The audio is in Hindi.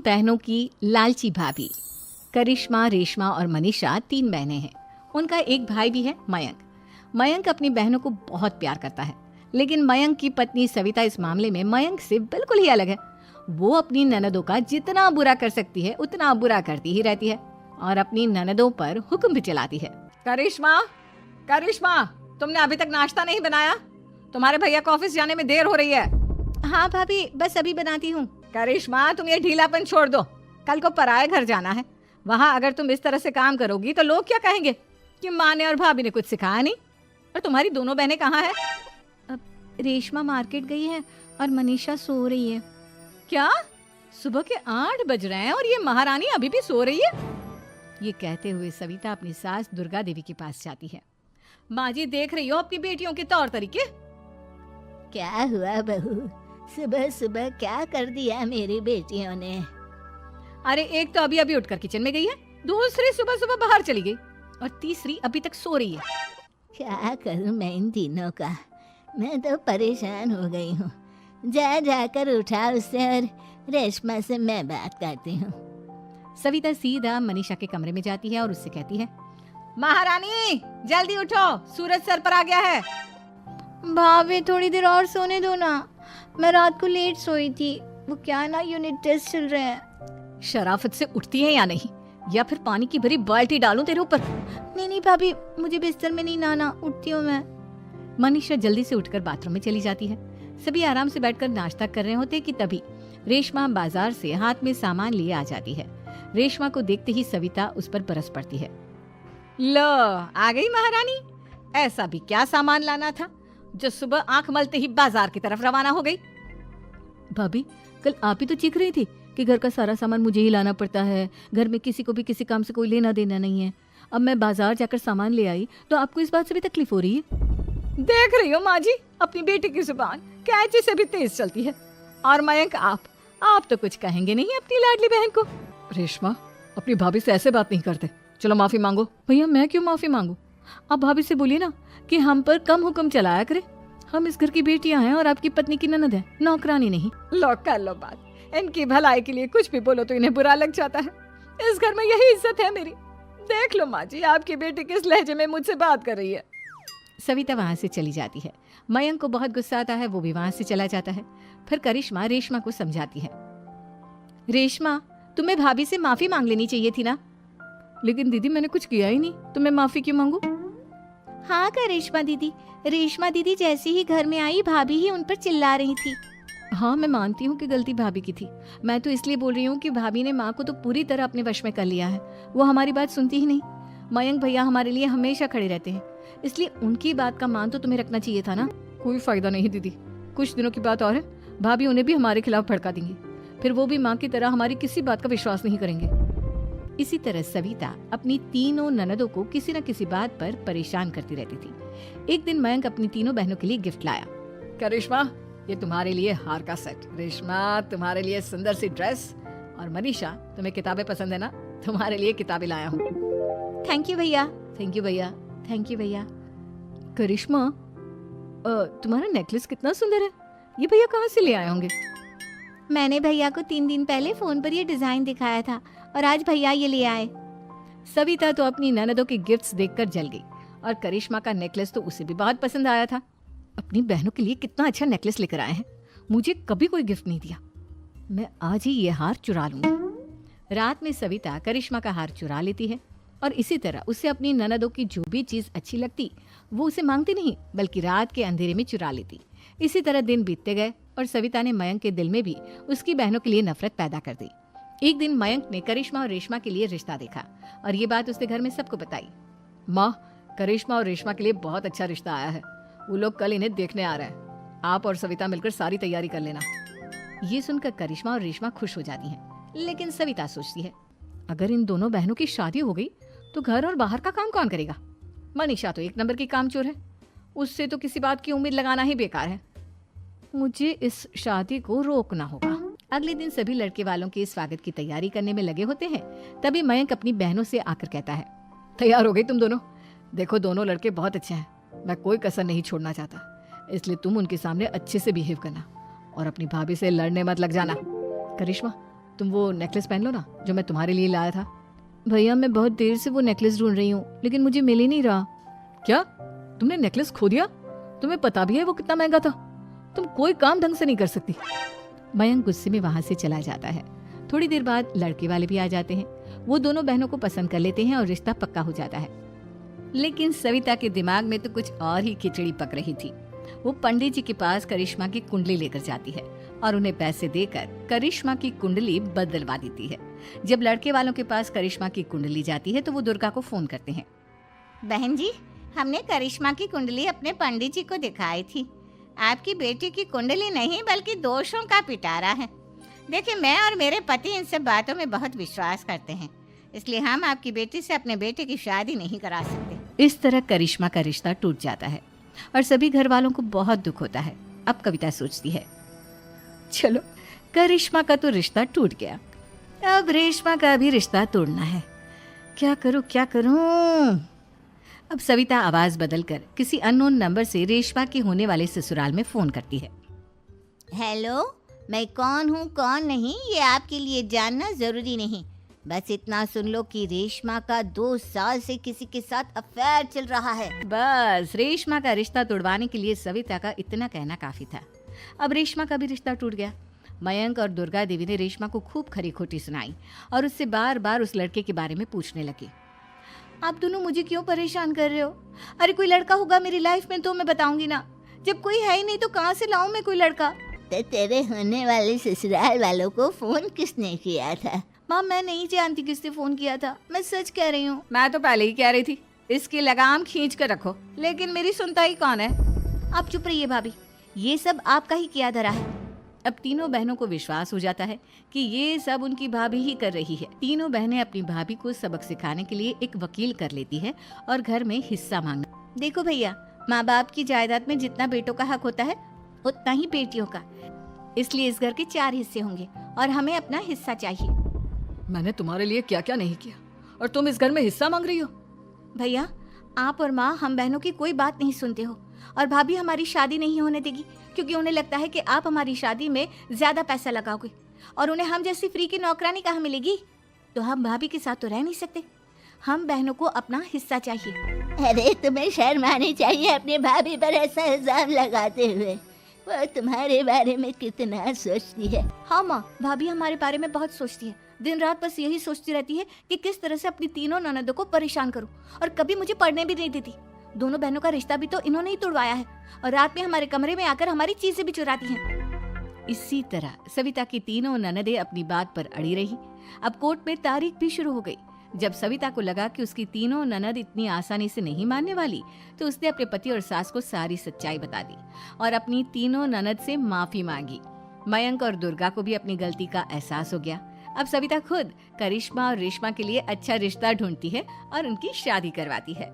तीन बहनों की लालची भाभी। करिश्मा, रेशमा और मनीषा तीन बहनें हैं। उनका एक भाई भी है, मयंक। मयंक अपनी बहनों को बहुत प्यार करता है, लेकिन मयंक की पत्नी सविता इस मामले में मयंक से बिल्कुल ही अलग है। वो अपनी ननदों का जितना बुरा कर सकती है उतना बुरा करती ही रहती है और अपनी ननदों पर हुक्म भी चलाती है। करिश्मा, करिश्मा, तुमने अभी तक नाश्ता नहीं बनाया? तुम्हारे भैया को ऑफिस जाने में देर हो रही है। हाँ भाभी, बस अभी बनाती हूँ। करिश्मा, तुम ये ढीलापन छोड़ दो। कल को पराये घर जाना है। वहाँ अगर तुम इस तरह से काम करोगी तो लोग क्या कहेंगे कि माँ ने और भाभी ने कुछ सिखाया नहीं। और तुम्हारी दोनों बहनें कहाँ हैं? रेशमा मार्केट गई है और मनीषा सो रही है। क्या? सुबह के 8 बज रहे हैं और ये महारानी अभी भी सो रही है? ये कहते हुए सविता अपनी सास दुर्गा देवी के पास जाती है। माँ जी, देख रही हो अपनी बेटियों के तौर तरीके? क्या हुआ बहू, सुबह सुबह क्या कर दिया मेरी बेटियों ने? अरे एक तो अभी अभी उठकर किचन में गई है, दूसरी सुबह सुबह बाहर चली गई और तीसरी अभी तक सो रही है। क्या करूं मैं इन तीनों का? मैं तो परेशान हो गई हूँ। जाकर उठा उससे और रेशमा से मैं बात करती हूँ। सविता सीधा मनीषा के कमरे में जाती है और उससे कहती है, महारानी जल्दी उठो, सूरज सर पर आ गया है। भाभी थोड़ी देर और सोने दो ना, मैं रात को लेट सोई थी। वो क्या ना, यूनिट टेस्ट चल रहे हैं। शराफत से उठती है या नहीं, या फिर पानी की भरी बाल्टी डालूं तेरे ऊपर? नहीं भाभी, मुझे बिस्तर में नहीं नाना, उठती हूँ मैं। मनीषा जल्दी से उठकर बाथरूम में चली जाती है। सभी आराम से बैठकर नाश्ता कर रहे होते कि तभी रेशमा बाजार से हाथ में सामान लिए आ जाती है। रेशमा को देखते ही सविता उस पर बरस पड़ती है। लो, आ गई महारानी। ऐसा भी क्या सामान लाना था जो सुबह आंख मलते ही बाजार की तरफ रवाना हो गई? भाभी, कल आप ही तो चीख रही थी कि घर का सारा सामान मुझे ही लाना पड़ता है, घर में किसी को भी किसी काम से कोई लेना देना नहीं है। अब मैं बाजार जाकर सामान ले आई तो आपको इस बात से भी तकलीफ हो रही है? देख रही हो माँ जी, अपनी बेटी की जुबान कैंची से भी तेज चलती है। और मयंक, आप तो कुछ कहेंगे नहीं अपनी लाडली बहन को। रेशमा, अपनी भाभी से ऐसे बात नहीं करते। चलो माफी मांगो। भैया, मैं क्यों माफी मांगू? आप भाभी से बोलिए ना कि हम पर कम हुक्म चलाया करे। हम इस घर की बेटियां हैं और आपकी पत्नी की ननद है, नौकरानी नहीं। लो कर लो बात। इनकी भलाई के लिए कुछ भी बोलो तो इन्हें बुरा लग जाता है। इस घर में यही इज्जत है मेरी। देख लो माँ जी, आपकी बेटी किस लहजे में मुझसे बात कर रही है। सविता वहां से चली जाती है। मयंक को बहुत गुस्सा आता है, वो भी वहां से चला जाता है। फिर करिश्मा रेशमा को समझाती है, रेशमा, तुम्हें भाभी से माफी मांग लेनी चाहिए थी ना। लेकिन दीदी, मैंने कुछ किया ही नहीं, तो मैं माफी क्यों मांगू? हाँ करिश्मा दीदी, रेशमा दीदी जैसे ही घर में आई भाभी ही उन पर चिल्ला रही थी। हाँ, मैं मानती हूँ कि गलती भाभी की थी। मैं तो इसलिए बोल रही हूँ कि भाभी ने माँ को तो पूरी तरह अपने वश में कर लिया है। वो हमारी बात सुनती ही नहीं। मयंक भैया हमारे लिए हमेशा खड़े रहते हैं, इसलिए उनकी बात का मान तो तुम्हें रखना चाहिए था ना। कोई फायदा नहीं दीदी, कुछ दिनों की बात और है, भाभी उन्हें भी हमारे खिलाफ भड़का देंगी। फिर वो भी माँ की तरह हमारी किसी बात का विश्वास नहीं करेंगे। इसी तरह सविता अपनी तीनों ननदों को किसी न किसी बात पर परेशान करती रहती थी। एक दिन मयंक अपनी तीनों बहनों के लिए गिफ्ट लाया। करिश्मा, ये तुम्हारे लिए हार का सेट। रेशमा, तुम्हारे लिए सुंदर सी ड्रेस। और मनीषा, तुम्हें किताबें पसंद है ना, तुम्हारे लिए किताबें लाया हूँ। थैंक यू भैया। थैंक यू भैया। थैंक यू भैया। करिश्मा, तुम्हारा नेकलेस कितना सुंदर है। ये भैया कहाँ से ले आए होंगे? मैंने भैया को 3 दिन पहले फोन पर ये डिजाइन दिखाया था और आज भैया ये ले आए। सविता तो अपनी ननदों के गिफ्ट्स देखकर जल गई और करिश्मा का नेकलेस तो उसे भी बहुत पसंद आया था। अपनी बहनों के लिए कितना अच्छा नेकलेस लेकर आए हैं, मुझे कभी कोई गिफ्ट नहीं दिया। मैं आज ही ये हार चुरा लूंगी। रात में सविता करिश्मा का हार चुरा लेती है और इसी तरह उसे अपनी ननदों की जो भी चीज अच्छी लगती वो उसे मांगती नहीं, बल्कि रात के अंधेरे में चुरा लेती। इसी तरह दिन बीतते गए और सविता ने मयंक के दिल में भी उसकी बहनों के लिए नफरत पैदा कर दी। एक दिन मयंक ने करिश्मा और रेशमा के लिए रिश्ता देखा और ये बात उसने घर में सबको बताई। माँ, करिश्मा और रेशमा के लिए बहुत अच्छा रिश्ता आया है। वो लोग कल इन्हें देखने आ रहे हैं। आप और सविता मिलकर सारी तैयारी कर लेना। ये सुनकर करिश्मा और रेशमा खुश हो जाती हैं, लेकिन सविता सोचती है, अगर इन दोनों बहनों की शादी हो गई तो घर और बाहर का काम कौन करेगा? मनीषा तो 1 नंबर की कामचोर है, उससे तो किसी बात की उम्मीद लगाना ही बेकार है। मुझे इस शादी को रोकना होगा। अगले दिन सभी लड़के वालों के स्वागत की तैयारी करने में लगे होते हैं। तभी मयंक अपनी बहनों से आकर कहता है, तैयार हो गई तुम दोनों? देखो, दोनों लड़के बहुत अच्छे हैं, मैं कोई कसर नहीं छोड़ना चाहता, इसलिए तुम उनके सामने अच्छे से बिहेव करना और अपनी भाभी से लड़ने मत लग जाना। करिश्मा, तुम वो नेकलेस पहन लो ना जो मैं तुम्हारे लिए लाया था। भैया मैं बहुत देर से वो नेकलेस ढूंढ रही हूँ लेकिन मुझे मिल ही नहीं रहा। क्या तुमने नेकलेस खो दिया? तुम्हें पता भी है वो कितना महंगा था। तुम कोई काम ढंग से नहीं कर सकती। मयंक गुस्से में वहां से चला जाता है। थोड़ी देर बाद लड़के वाले भी आ जाते हैं। वो दोनों बहनों को पसंद कर लेते हैं और रिश्ता पक्का हो जाता है। लेकिन सविता के दिमाग में तो कुछ और ही खिचड़ी पक रही थी। वो पंडित जी के पास करिश्मा की कुंडली लेकर जाती है और उन्हें पैसे देकर करिश्मा की कुंडली बदलवा देती है। जब लड़के वालों के पास करिश्मा की कुंडली जाती है तो वो दुर्गा को फोन करते हैं। बहन जी, हमने करिश्मा की कुंडली अपने पंडित जी को दिखाई थी। आपकी बेटी की कुंडली नहीं बल्कि दोषों का पिटारा है। देखिए, मैं और मेरे पति इन सब बातों में बहुत विश्वास करते हैं, इसलिए हम आपकी बेटी से अपने बेटे की शादी नहीं करा सकते। इस तरह करिश्मा का रिश्ता टूट जाता है और सभी घर वालों को बहुत दुख होता है। अब कविता सोचती है, चलो करिश्मा का तो रिश्ता टूट गया, अब रेशमा का भी रिश्ता तोड़ना है। क्या करूं क्या करूं? अब सविता आवाज बदलकर किसी अननोन नंबर से रेशमा के होने वाले ससुराल में फोन करती है। हेलो, मैं कौन हूँ कौन नहीं ये आपके लिए जानना जरूरी नहीं। बस इतना सुन लो कि रेशमा का 2 साल से किसी के साथ अफेयर चल रहा है। बस रेशमा का रिश्ता तोड़वाने के लिए सविता का इतना कहना काफी था। अब रेशमा का भी रिश्ता टूट गया। मयंक और दुर्गा देवी ने रेशमा को खूब खरी खोटी सुनाई और उससे बार बार उस लड़के के बारे में पूछने लगे। आप दोनों मुझे क्यों परेशान कर रहे हो? अरे कोई लड़का होगा मेरी लाइफ में तो मैं बताऊंगी ना। जब कोई है ही नहीं तो कहाँ से लाऊं मैं कोई लड़का? तो तेरे होने वाले ससुराल वालों को फोन किसने किया था? माँ मैं नहीं जानती किसने फोन किया था, मैं सच कह रही हूँ। मैं तो पहले ही कह रही थी इसकी लगाम खींच कर रखो, लेकिन मेरी सुनता ही कौन है। आप चुप रहिए भाभी, ये सब आपका ही किया धरा है। अब तीनों बहनों को विश्वास हो जाता है कि ये सब उनकी भाभी ही कर रही है। तीनों बहनें अपनी भाभी को सबक सिखाने के लिए एक वकील कर लेती है और घर में हिस्सा मांगना। देखो भैया, माँ बाप की जायदाद में जितना बेटों का हक होता है उतना ही बेटियों का, इसलिए इस घर के 4 हिस्से होंगे और हमें अपना हिस्सा चाहिए। मैंने तुम्हारे लिए क्या क्या नहीं किया और तुम इस घर में हिस्सा मांग रही हो? भैया, आप और माँ हम बहनों की कोई बात नहीं सुनते हो और भाभी हमारी शादी नहीं होने देगी क्योंकि उन्हें लगता है कि आप हमारी शादी में ज्यादा पैसा लगाओगे और उन्हें हम जैसी फ्री की नौकरानी कहाँ मिलेगी। तो हम भाभी के साथ तो रह नहीं सकते, हम बहनों को अपना हिस्सा चाहिए। अरे तुम्हें शर्म आनी चाहिए अपनी भाभी पर ऐसा इल्जाम लगाते हुए। वो तुम्हारे बारे में कितना सोचती है। हाँ माँ, भाभी हमारे बारे में बहुत सोचती है। दिन रात बस यही सोचती रहती है कि किस तरह से अपनी तीनों ननदों को परेशान करूं और कभी मुझे पढ़ने भी नहीं देती। दोनों बहनों का रिश्ता भी तो इन्होंने ही तोड़वाया है और रात में हमारे कमरे में आकर हमारी चीजें भी चुराती हैं। इसी तरह सविता की तीनों ननदें अपनी बात पर अड़ी रही। अब कोर्ट में तारीख भी शुरू हो गई। जब सविता को लगा कि उसकी तीनों ननद इतनी आसानी से नहीं मानने वाली तो उसने अपने पति और सास को सारी सच्चाई बता दी और अपनी तीनों ननद से माफी मांगी। मयंक और दुर्गा को भी अपनी गलती का एहसास हो गया। अब सविता खुद करिश्मा और रेशमा के लिए अच्छा रिश्ता ढूंढती है और उनकी शादी करवाती है।